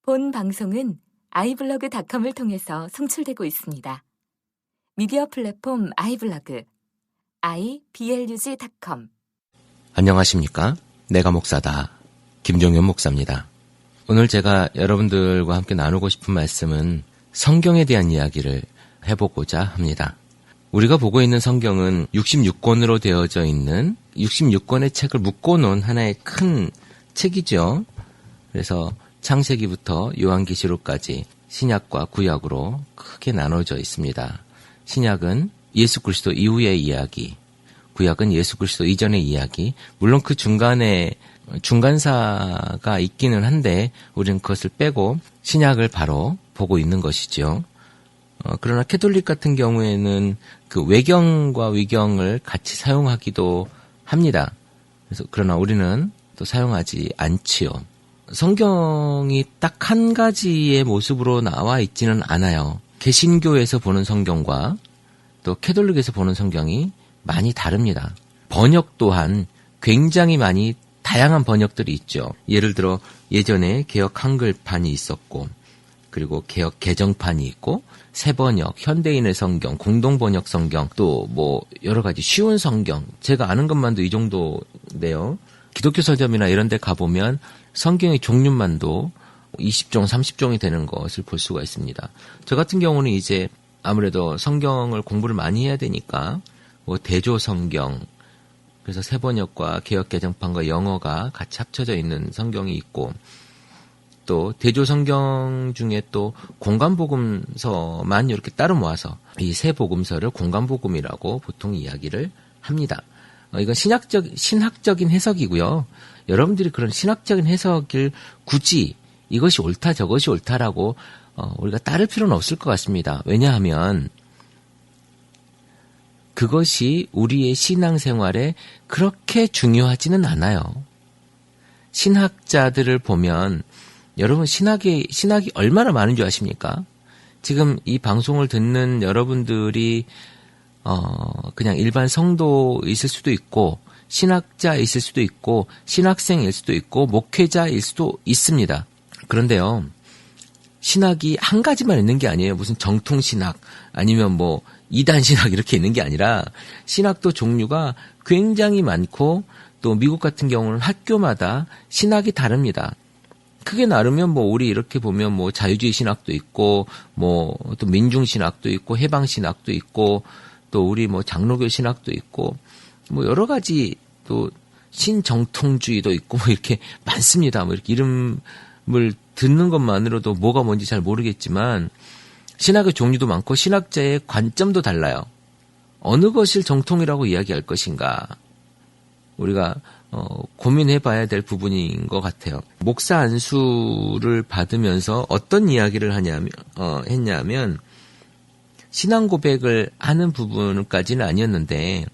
본 방송은 iblog.com을 통해서 송출되고 있습니다. 미디어 플랫폼 iblog, iblog.com. 안녕하십니까? 내가 목사다. 김종현 목사입니다. 오늘 제가 여러분들과 함께 나누고 싶은 말씀은 성경에 대한 이야기를 해보고자 합니다. 우리가 보고 있는 성경은 66권으로 되어져 있는 66권의 책을 묶어놓은 하나의 큰 책이죠. 그래서 창세기부터 요한계시록까지 신약과 구약으로 크게 나눠져 있습니다. 신약은 예수 그리스도 이후의 이야기, 구약은 예수 그리스도 이전의 이야기, 물론 그 중간에 중간사가 있기는 한데 우리는 그것을 빼고 신약을 바로 보고 있는 것이죠. 그러나 캐톨릭 같은 경우에는 그 외경과 위경을 같이 사용하기도 합니다. 그러나 우리는 또 사용하지 않지요. 성경이 딱 한 가지의 모습으로 나와 있지는 않아요. 개신교에서 보는 성경과 또 캐톨릭에서 보는 성경이 많이 다릅니다. 번역 또한 굉장히 많이 다양한 번역들이 있죠. 예를 들어 예전에 개역 한글판이 있었고, 그리고 개역 개정판이 있고, 새번역, 현대인의 성경, 공동번역 성경, 또 뭐 여러 가지 쉬운 성경, 제가 아는 것만도 이 정도인데요. 기독교 서점이나 이런 데 가보면 성경의 종류만도 20종, 30종이 되는 것을 볼 수가 있습니다. 저 같은 경우는 이제 아무래도 성경을 공부를 많이 해야 되니까 뭐 대조 성경, 그래서 새번역과 개역 개정판과 영어가 같이 합쳐져 있는 성경이 있고, 또 대조 성경 중에 또 공간복음서만 이렇게 따로 모아서 이 세 복음서를 공간복음이라고 보통 이야기를 합니다. 이건 신학적인 해석이고요. 여러분들이 그런 신학적인 해석을 굳이 이것이 옳다 저것이 옳다라고 우리가 따를 필요는 없을 것 같습니다. 왜냐하면 그것이 우리의 신앙생활에 그렇게 중요하지는 않아요. 신학자들을 보면 여러분 신학이 얼마나 많은 줄 아십니까? 지금 이 방송을 듣는 여러분들이 그냥 일반 성도있을 수도 있고, 신학자있을 수도 있고, 신학생일 수도 있고, 목회자일 수도 있습니다. 그런데요, 신학이 한 가지만 있는 게 아니에요. 무슨 정통신학, 아니면 뭐 이단신학 이렇게 있는 게 아니라 신학도 종류가 굉장히 많고, 또 미국 같은 경우는 학교마다 신학이 다릅니다. 크게 나누면 뭐 우리 이렇게 보면 뭐 자유주의 신학도 있고, 뭐 또 민중신학도 있고, 해방신학도 있고, 또 우리 뭐 장로교 신학도 있고, 뭐 여러 가지 또 신정통주의도 있고 뭐 이렇게 많습니다. 뭐 이렇게 이름을 듣는 것만으로도 뭐가 뭔지 잘 모르겠지만 신학의 종류도 많고 신학자의 관점도 달라요. 어느 것을 정통이라고 이야기할 것인가 우리가 고민해봐야 될 부분인 것 같아요. 목사 안수를 받으면서 어떤 이야기를 했냐면 신앙 고백을 하는 부분까지는 아니었는데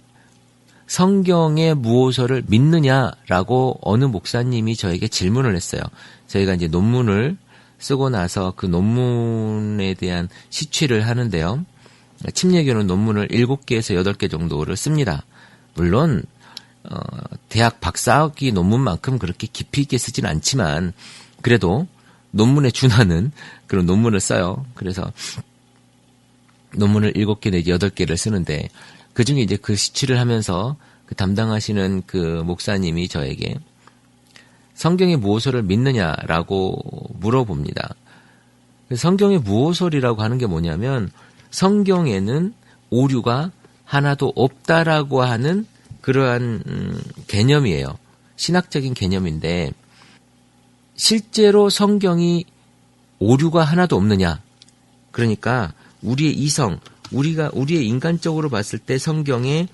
성경의 무호서를 믿느냐라고 어느 목사님이 저에게 질문을 했어요. 저희가 이제 논문을 쓰고 나서 그 논문에 대한 시취를 하는데요. 침례교는 논문을 7개에서 8개 정도를 씁니다. 물론 대학 박사학위 논문만큼 그렇게 깊이 있게 쓰진 않지만 그래도 논문에 준하는 그런 논문을 써요. 그래서 논문을 7개 내지 8개를 쓰는데 그중에 이제 그 시취를 하면서 그 담당하시는 그 목사님이 저에게 성경의 무호설을 믿느냐라고 물어봅니다. 성경의 무호설이라고 하는 게 뭐냐면 성경에는 오류가 하나도 없다라고 하는 그러한 개념이에요. 신학적인 개념인데 실제로 성경이 오류가 하나도 없느냐? 그러니까 우리의 이성, 우리의 인간적으로 봤을 때 성경에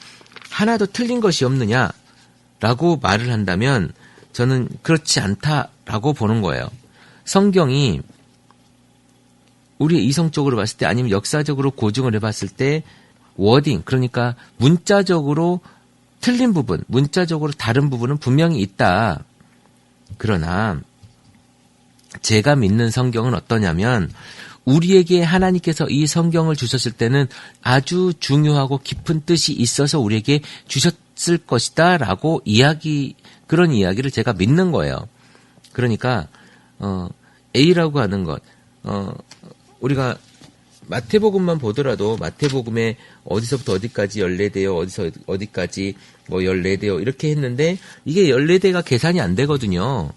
하나도 틀린 것이 없느냐라고 말을 한다면 저는 그렇지 않다라고 보는 거예요. 성경이 우리의 이성적으로 봤을 때 아니면 역사적으로 고증을 해봤을 때 워딩, 그러니까 문자적으로 틀린 부분, 문자적으로 다른 부분은 분명히 있다. 그러나 제가 믿는 성경은 어떠냐면 우리에게 하나님께서 이 성경을 주셨을 때는 아주 중요하고 깊은 뜻이 있어서 우리에게 주셨을 것이다 라고 그런 이야기를 제가 믿는 거예요. 그러니까 A라고 하는 것, 우리가 마태복음만 보더라도 마태복음에 어디서부터 어디까지 14대요, 어디서 어디까지 뭐 14대요, 이렇게 했는데 이게 14대가 계산이 안 되거든요.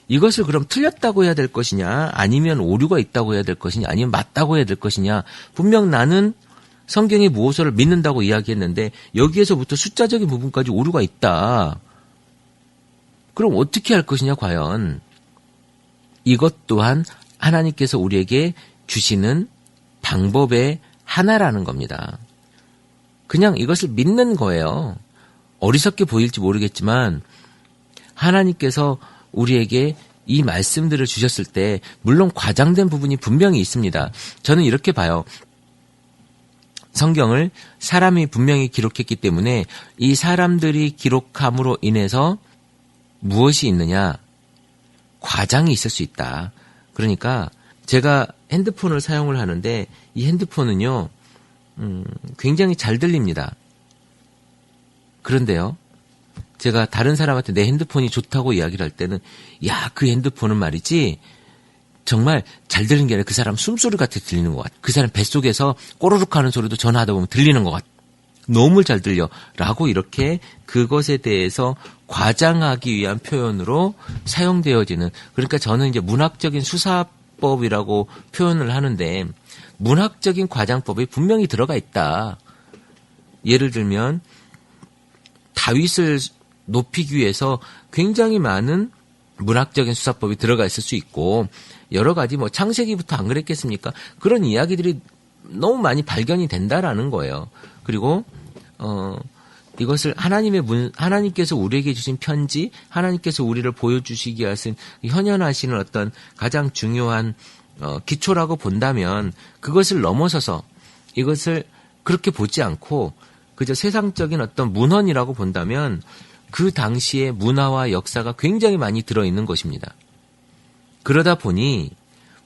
이것을 그럼 틀렸다고 해야 될 것이냐, 아니면 오류가 있다고 해야 될 것이냐, 아니면 맞다고 해야 될 것이냐. 분명 나는 성경의 무엇을 믿는다고 이야기했는데 여기에서부터 숫자적인 부분까지 오류가 있다. 그럼 어떻게 할 것이냐, 과연. 이것 또한 하나님께서 우리에게 주시는 방법의 하나라는 겁니다. 그냥 이것을 믿는 거예요. 어리석게 보일지 모르겠지만 하나님께서 우리에게 이 말씀들을 주셨을 때 물론 과장된 부분이 분명히 있습니다. 저는 이렇게 봐요. 성경을 사람이 분명히 기록했기 때문에 이 사람들이 기록함으로 인해서 무엇이 있느냐? 과장이 있을 수 있다. 그러니까 제가 핸드폰을 사용을 하는데 이 핸드폰은요, 굉장히 잘 들립니다. 그런데요, 제가 다른 사람한테 내 핸드폰이 좋다고 이야기를 할 때는, 야, 그 핸드폰은 말이지, 정말 잘 들리는 게 아니라 그 사람 숨소리 같이 들리는 것 같아. 그 사람 뱃속에서 꼬르륵 하는 소리도 전화하다 보면 들리는 것 같아. 너무 잘 들려. 라고 이렇게 그것에 대해서 과장하기 위한 표현으로 사용되어지는, 그러니까 저는 이제 문학적인 수사법이라고 표현을 하는데, 문학적인 과장법이 분명히 들어가 있다. 예를 들면 다윗을 높이기 위해서 굉장히 많은 문학적인 수사법이 들어가 있을 수 있고, 여러 가지 뭐 창세기부터 안 그랬겠습니까? 그런 이야기들이 너무 많이 발견이 된다라는 거예요. 그리고 이것을 하나님께서 우리에게 주신 편지, 하나님께서 우리를 보여주시기 하신 현현하시는 어떤 가장 중요한 기초라고 본다면, 그것을 넘어서서 이것을 그렇게 보지 않고 그저 세상적인 어떤 문헌이라고 본다면 그 당시의 문화와 역사가 굉장히 많이 들어있는 것입니다. 그러다 보니,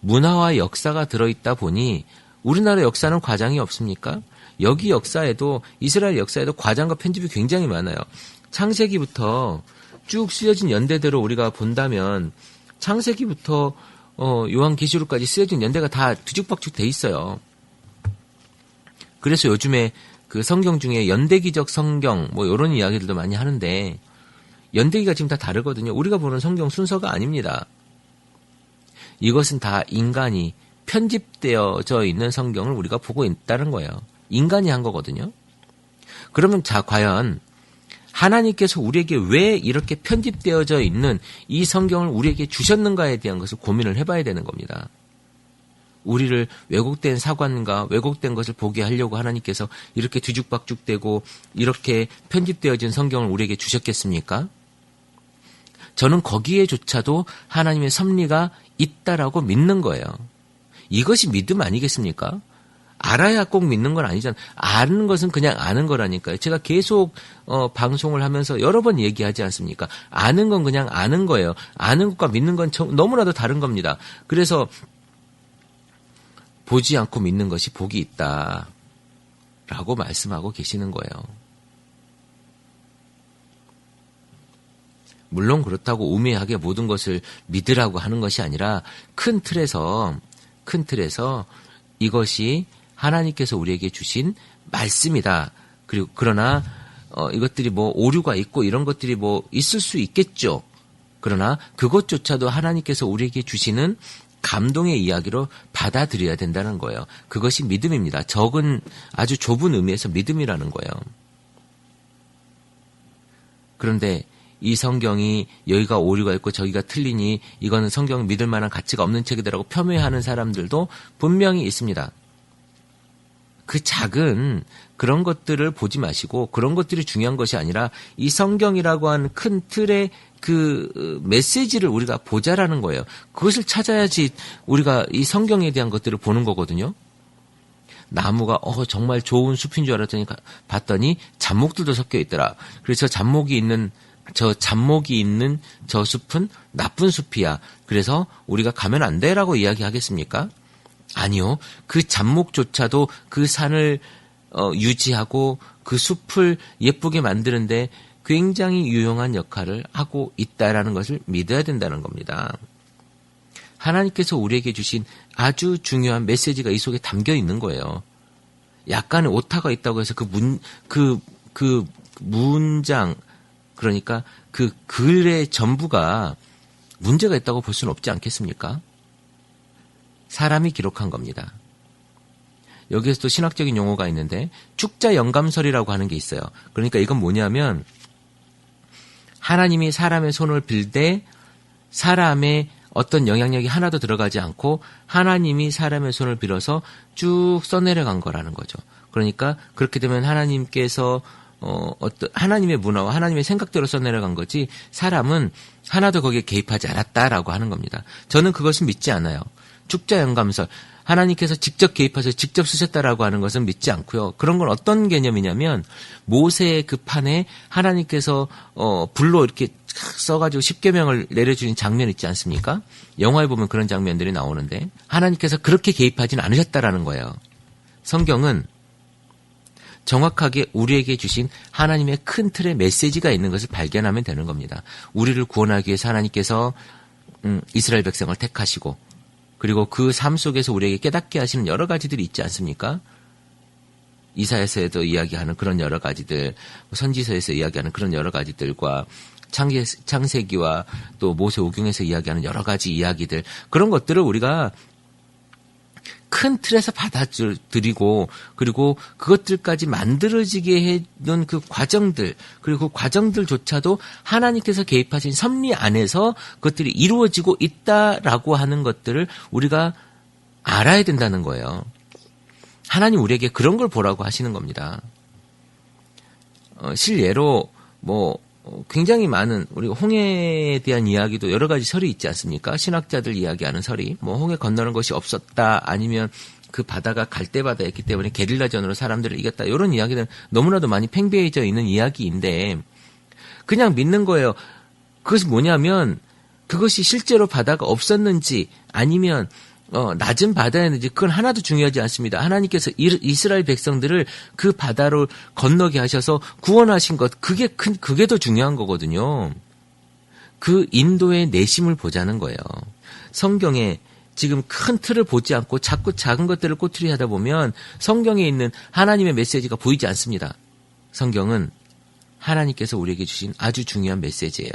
문화와 역사가 들어있다 보니 우리나라 역사는 과장이 없습니까? 여기 역사에도, 이스라엘 역사에도 과장과 편집이 굉장히 많아요. 창세기부터 쭉 쓰여진 연대대로 우리가 본다면 창세기부터 요한계시록까지 쓰여진 연대가 다 뒤죽박죽 돼 있어요. 그래서 요즘에 그 성경 중에 연대기적 성경 뭐 이런 이야기들도 많이 하는데, 연대기가 지금 다 다르거든요. 우리가 보는 성경 순서가 아닙니다. 이것은 다 인간이 편집되어져 있는 성경을 우리가 보고 있다는 거예요. 인간이 한 거거든요. 그러면 자, 과연 하나님께서 우리에게 왜 이렇게 편집되어져 있는 이 성경을 우리에게 주셨는가에 대한 것을 고민을 해봐야 되는 겁니다. 우리를 왜곡된 사관과 왜곡된 것을 보게 하려고 하나님께서 이렇게 뒤죽박죽되고 이렇게 편집되어진 성경을 우리에게 주셨겠습니까? 저는 거기에조차도 하나님의 섭리가 있다라고 믿는 거예요. 이것이 믿음 아니겠습니까? 알아야 꼭 믿는 건 아니잖아요. 아는 것은 그냥 아는 거라니까요. 제가 계속 방송을 하면서 여러 번 얘기하지 않습니까? 아는 건 그냥 아는 거예요. 아는 것과 믿는 건 너무나도 다른 겁니다. 그래서 보지 않고 믿는 것이 복이 있다라고 말씀하고 계시는 거예요. 물론 그렇다고 우매하게 모든 것을 믿으라고 하는 것이 아니라 큰 틀에서 이것이 하나님께서 우리에게 주신 말씀이다. 그리고 그러나 이것들이 뭐 오류가 있고 이런 것들이 뭐 있을 수 있겠죠. 그러나 그것조차도 하나님께서 우리에게 주시는 감동의 이야기로 받아들여야 된다는 거예요. 그것이 믿음입니다. 아주 좁은 의미에서 믿음이라는 거예요. 그런데 이 성경이 여기가 오류가 있고 저기가 틀리니 이거는 성경을 믿을 만한 가치가 없는 책이다라고 폄훼하는 사람들도 분명히 있습니다. 그 작은 그런 것들을 보지 마시고, 그런 것들이 중요한 것이 아니라 이 성경이라고 하는 큰 틀의 그 메시지를 우리가 보자라는 거예요. 그것을 찾아야지 우리가 이 성경에 대한 것들을 보는 거거든요. 나무가 정말 좋은 숲인 줄 알았더니 봤더니 잡목들도 섞여 있더라. 그래서 잡목이 있는 저 숲은 나쁜 숲이야. 그래서 우리가 가면 안 돼라고 이야기하겠습니까? 아니요. 그 잡목조차도 그 산을 유지하고 그 숲을 예쁘게 만드는데 굉장히 유용한 역할을 하고 있다라는 것을 믿어야 된다는 겁니다. 하나님께서 우리에게 주신 아주 중요한 메시지가 이 속에 담겨 있는 거예요. 약간의 오타가 있다고 해서 그 문장, 그러니까 그 글의 전부가 문제가 있다고 볼 수는 없지 않겠습니까? 사람이 기록한 겁니다. 여기에서 또 신학적인 용어가 있는데 축자 영감설이라고 하는 게 있어요. 그러니까 이건 뭐냐면 하나님이 사람의 손을 빌되 사람의 어떤 영향력이 하나도 들어가지 않고 하나님이 사람의 손을 빌어서 쭉 써내려간 거라는 거죠. 그러니까 그렇게 되면 하나님께서 어떤 하나님의 문화와 하나님의 생각대로 써내려간 거지 사람은 하나도 거기에 개입하지 않았다라고 하는 겁니다. 저는 그것은 믿지 않아요. 축자 영감설, 하나님께서 직접 개입하셔서 직접 쓰셨다라고 하는 것은 믿지 않고요. 그런 건 어떤 개념이냐면 모세의 그 판에 하나님께서 불로 이렇게 써가지고 십계명을 내려주는 장면 있지 않습니까? 영화에 보면 그런 장면들이 나오는데 하나님께서 그렇게 개입하지는 않으셨다라는 거예요. 성경은 정확하게 우리에게 주신 하나님의 큰 틀의 메시지가 있는 것을 발견하면 되는 겁니다. 우리를 구원하기 위해서 하나님께서 이스라엘 백성을 택하시고 그리고 그 삶 속에서 우리에게 깨닫게 하시는 여러 가지들이 있지 않습니까? 이사야서에도 이야기하는 그런 여러 가지들, 선지서에서 이야기하는 그런 여러 가지들과 창세기와 또 모세오경에서 이야기하는 여러 가지 이야기들, 그런 것들을 우리가 큰 틀에서 받아들이고 그리고 그것들까지 만들어지게 해놓은 그 과정들, 그리고 그 과정들조차도 하나님께서 개입하신 섭리 안에서 그것들이 이루어지고 있다라고 하는 것들을 우리가 알아야 된다는 거예요. 하나님 우리에게 그런 걸 보라고 하시는 겁니다. 실예로 굉장히 많은 우리 홍해에 대한 이야기도 여러 가지 설이 있지 않습니까? 신학자들 이야기하는 설이 홍해 건너는 것이 없었다, 아니면 그 바다가 갈대바다였기 때문에 게릴라전으로 사람들을 이겼다, 이런 이야기들은 너무나도 많이 팽배해져 있는 이야기인데 그냥 믿는 거예요. 그것이 뭐냐면 그것이 실제로 바다가 없었는지 아니면 낮은 바다였는지 그건 하나도 중요하지 않습니다. 하나님께서 이스라엘 백성들을 그 바다로 건너게 하셔서 구원하신 것, 그게 더 중요한 거거든요. 그 인도의 내심을 보자는 거예요. 성경에 지금 큰 틀을 보지 않고 자꾸 작은 것들을 꼬투리 하다 보면 성경에 있는 하나님의 메시지가 보이지 않습니다. 성경은 하나님께서 우리에게 주신 아주 중요한 메시지예요.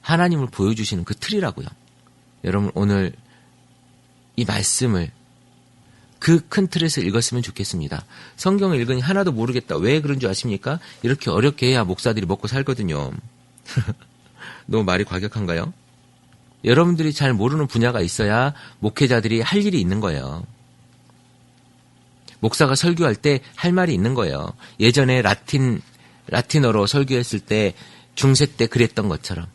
하나님을 보여주시는 그 틀이라고요. 여러분 오늘 이 말씀을 그 큰 틀에서 읽었으면 좋겠습니다. 성경을 읽으니 하나도 모르겠다. 왜 그런 줄 아십니까? 이렇게 어렵게 해야 목사들이 먹고 살거든요. 너무 말이 과격한가요? 여러분들이 잘 모르는 분야가 있어야 목회자들이 할 일이 있는 거예요. 목사가 설교할 때 할 말이 있는 거예요. 예전에 라틴어로 설교했을 때 중세 때 그랬던 것처럼.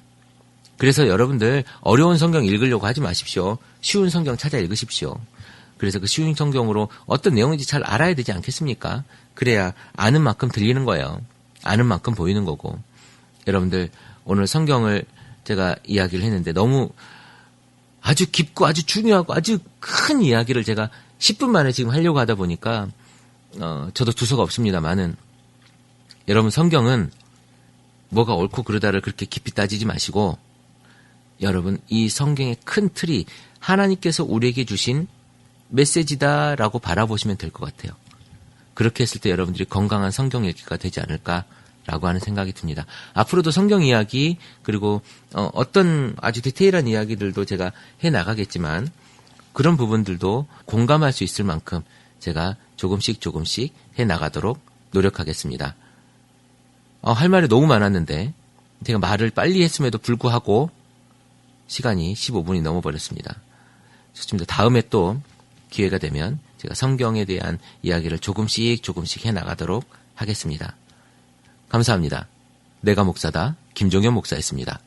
그래서 여러분들 어려운 성경 읽으려고 하지 마십시오. 쉬운 성경 찾아 읽으십시오. 그래서 그 쉬운 성경으로 어떤 내용인지 잘 알아야 되지 않겠습니까? 그래야 아는 만큼 들리는 거예요. 아는 만큼 보이는 거고. 여러분들 오늘 성경을 제가 이야기를 했는데 너무 아주 깊고 아주 중요하고 아주 큰 이야기를 제가 10분 만에 지금 하려고 하다 보니까 저도 두서가 없습니다만은 여러분 성경은 뭐가 옳고 그르다를 그렇게 깊이 따지지 마시고 여러분 이 성경의 큰 틀이 하나님께서 우리에게 주신 메시지다라고 바라보시면 될 것 같아요. 그렇게 했을 때 여러분들이 건강한 성경 읽기가 되지 않을까라고 하는 생각이 듭니다. 앞으로도 성경 이야기 그리고 어떤 아주 디테일한 이야기들도 제가 해나가겠지만 그런 부분들도 공감할 수 있을 만큼 제가 조금씩 해나가도록 노력하겠습니다. 할 말이 너무 많았는데 제가 말을 빨리 했음에도 불구하고 시간이 15분이 넘어버렸습니다. 좋습니다. 다음에 또 기회가 되면 제가 성경에 대한 이야기를 조금씩 해나가도록 하겠습니다. 감사합니다. 내가 목사다 김종현 목사였습니다.